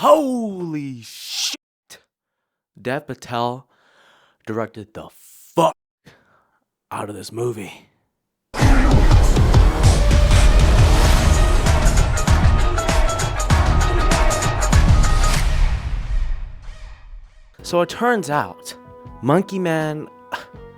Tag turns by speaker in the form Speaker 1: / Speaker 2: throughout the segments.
Speaker 1: Holy shit! Dev Patel directed the fuck out of this movie. So it turns out, Monkey Man,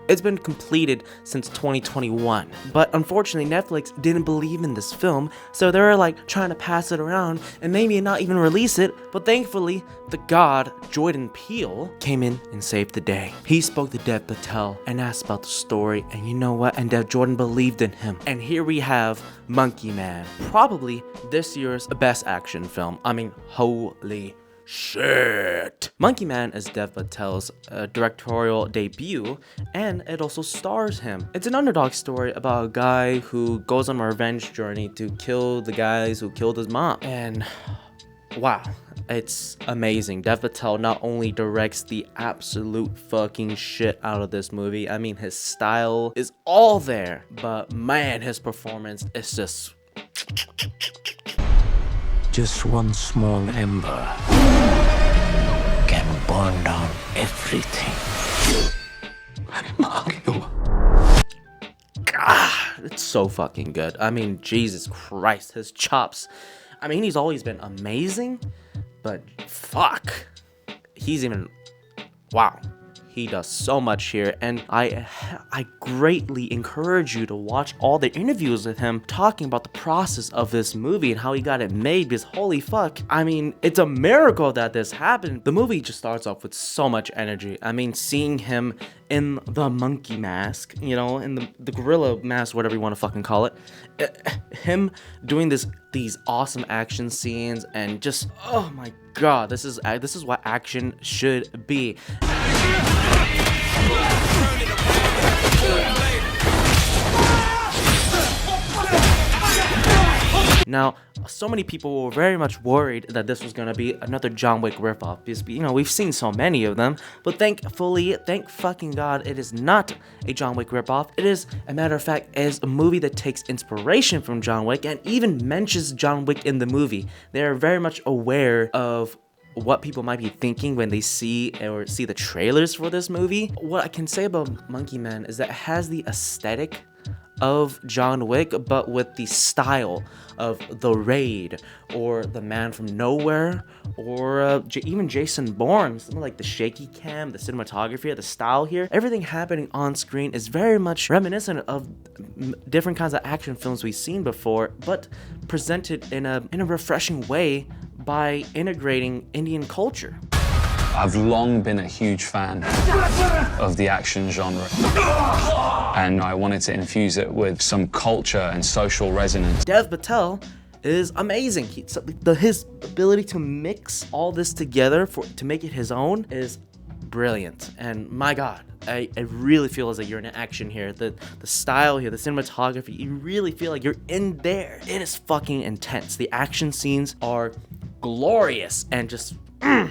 Speaker 1: it's been completed since 2021, but unfortunately Netflix didn't believe in this film, so they were like trying to pass it around and maybe not even release it, but thankfully the god Jordan Peele came in and saved the day. He spoke to Dev Patel and asked about the story, and you know what, and Dev Jordan believed in him, and here we have Monkey Man, probably this year's best action film. I mean, holy shit. Monkey Man is Dev Patel's directorial debut, and it also stars him. It's an underdog story about a guy who goes on a revenge journey to kill the guys who killed his mom. And wow, it's amazing. Dev Patel not only directs the absolute fucking shit out of this movie, I mean, his style is all there, but man, his performance is
Speaker 2: just one small ember can burn down everything.
Speaker 1: It's so fucking good. I mean, Jesus Christ, his chops. I mean, he's always been amazing, but fuck, he's even, wow. He does so much here, and I greatly encourage you to watch all the interviews with him talking about the process of this movie and how he got it made, because holy fuck, I mean, it's a miracle that this happened. The movie just starts off with so much energy. I mean, seeing him in the monkey mask, you know, in the gorilla mask, whatever you want to fucking call it, him doing these awesome action scenes, and just, oh my god, this is what action should be. Now, so many people were very much worried that this was gonna be another John Wick ripoff, because, you know, we've seen so many of them, but thank fucking god, it is not a John Wick ripoff. It is, a matter of fact, is a movie that takes inspiration from John Wick and even mentions John Wick in the movie. They are very much aware of what people might be thinking when they see the trailers for this movie. What I can say about Monkey Man is that it has the aesthetic of John Wick, but with the style of The Raid or The Man from Nowhere, or even Jason Bourne. Something like the shaky cam, the cinematography, the style here, everything happening on screen is very much reminiscent of different kinds of action films we've seen before, but presented in a refreshing way by integrating Indian culture.
Speaker 3: I've long been a huge fan of the action genre, and I wanted to infuse it with some culture and social resonance.
Speaker 1: Dev Patel is amazing. His ability to mix all this together to make it his own is brilliant. And my god, I really feel as though you're in action here. The style here, the cinematography, you really feel like you're in there. It is fucking intense. The action scenes are glorious and just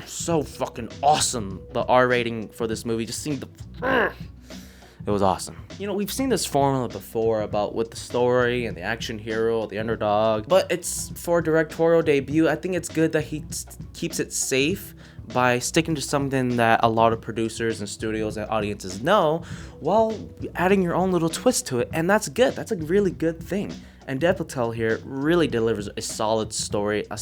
Speaker 1: so fucking awesome. The R rating for this movie, just seeing it was awesome. You know, we've seen this formula before about with the story and the action hero, the underdog, but it's for a directorial debut. I think it's good that he keeps it safe by sticking to something that a lot of producers and studios and audiences know, while adding your own little twist to it, and that's good. That's a really good thing. And Dev Patel here really delivers a solid story, a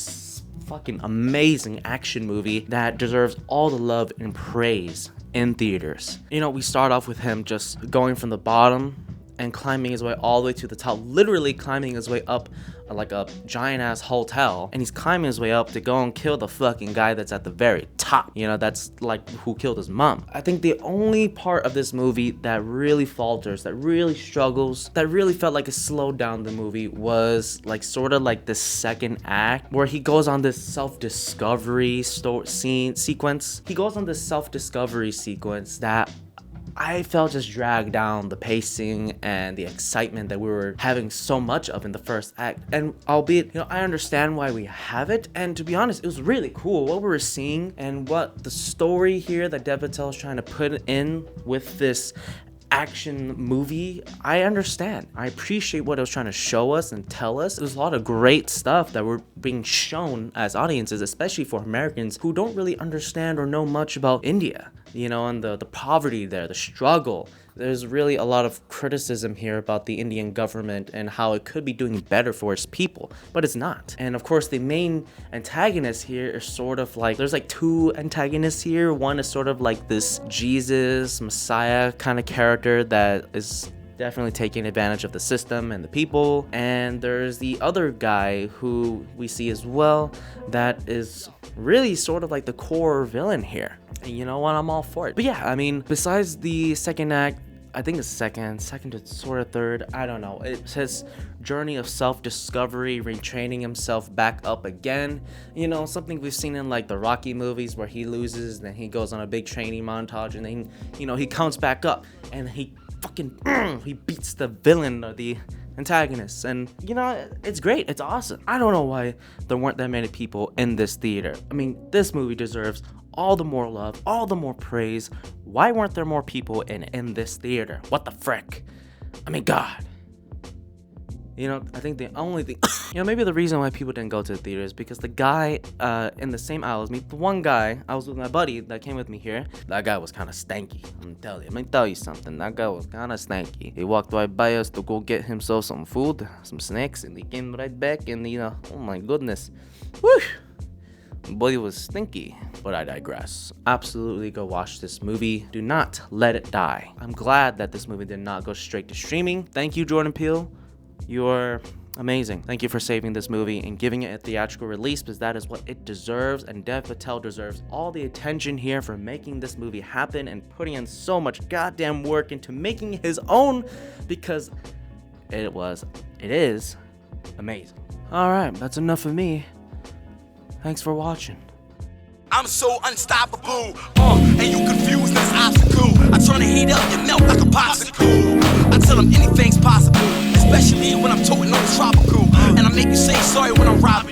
Speaker 1: fucking amazing action movie that deserves all the love and praise in theaters. You know, we start off with him just going from the bottom and climbing his way all the way to the top, literally climbing his way up like a giant ass hotel, and he's climbing his way up to go and kill the fucking guy that's at the very top, you know, that's like who killed his mom. I think the only part of this movie that really falters, that really struggles, that really felt like it slowed down the movie was like sort of like the second act, where he goes on this self-discovery sequence. He goes on this self-discovery sequence that I felt just dragged down the pacing and the excitement that we were having so much of in the first act. And albeit, you know, I understand why we have it, and to be honest, it was really cool what we were seeing and what the story here that Dev Patel is trying to put in with this action movie, I understand. I appreciate what it was trying to show us and tell us. There's a lot of great stuff that were being shown as audiences, especially for Americans who don't really understand or know much about India, you know, and the poverty there, the struggle. There's really a lot of criticism here about the Indian government and how it could be doing better for its people, but it's not. And of course, the main antagonist here is sort of like, there's like two antagonists here. One is sort of like this Jesus, Messiah kind of character that is definitely taking advantage of the system and the people. And there's the other guy who we see as well that is really sort of like the core villain here. And you know what? I'm all for it. But yeah, I mean, besides the second act, I think it's second to sort of third, I don't know. It says journey of self-discovery, retraining himself back up again. You know, something we've seen in like the Rocky movies where he loses, then he goes on a big training montage, and then, you know, he comes back up and he fucking he beats the villain or the antagonist. And you know, it's great, it's awesome. I don't know why there weren't that many people in this theater. I mean, this movie deserves all the more love, all the more praise. Why weren't there more people in this theater? What the frick? I mean, God. You know, I think the only thing, you know, maybe the reason why people didn't go to the theater is because the guy in the same aisle as me, the one guy, I was with my buddy that came with me here, that guy was kind of stanky. Let me tell you something, that guy was kind of stanky. He walked right by us to go get himself some food, some snacks, and he came right back and, you know, oh my goodness. Whew. Boy, was stinky, but I digress. Absolutely go watch this movie. Do not let it die. I'm glad that this movie did not go straight to streaming. Thank you, Jordan Peele. You're amazing. Thank you for saving this movie and giving it a theatrical release, because that is what it deserves, and Dev Patel deserves all the attention here for making this movie happen and putting in so much goddamn work into making his own, because it is amazing. All right, that's enough of me. Thanks for watching.
Speaker 4: I'm so unstoppable, and you confused as obstacle. I turn the heat up and melt like a popsicle. I tell them anything's possible, especially when I'm toting on the tropical. And I make you say sorry when I'm robbing.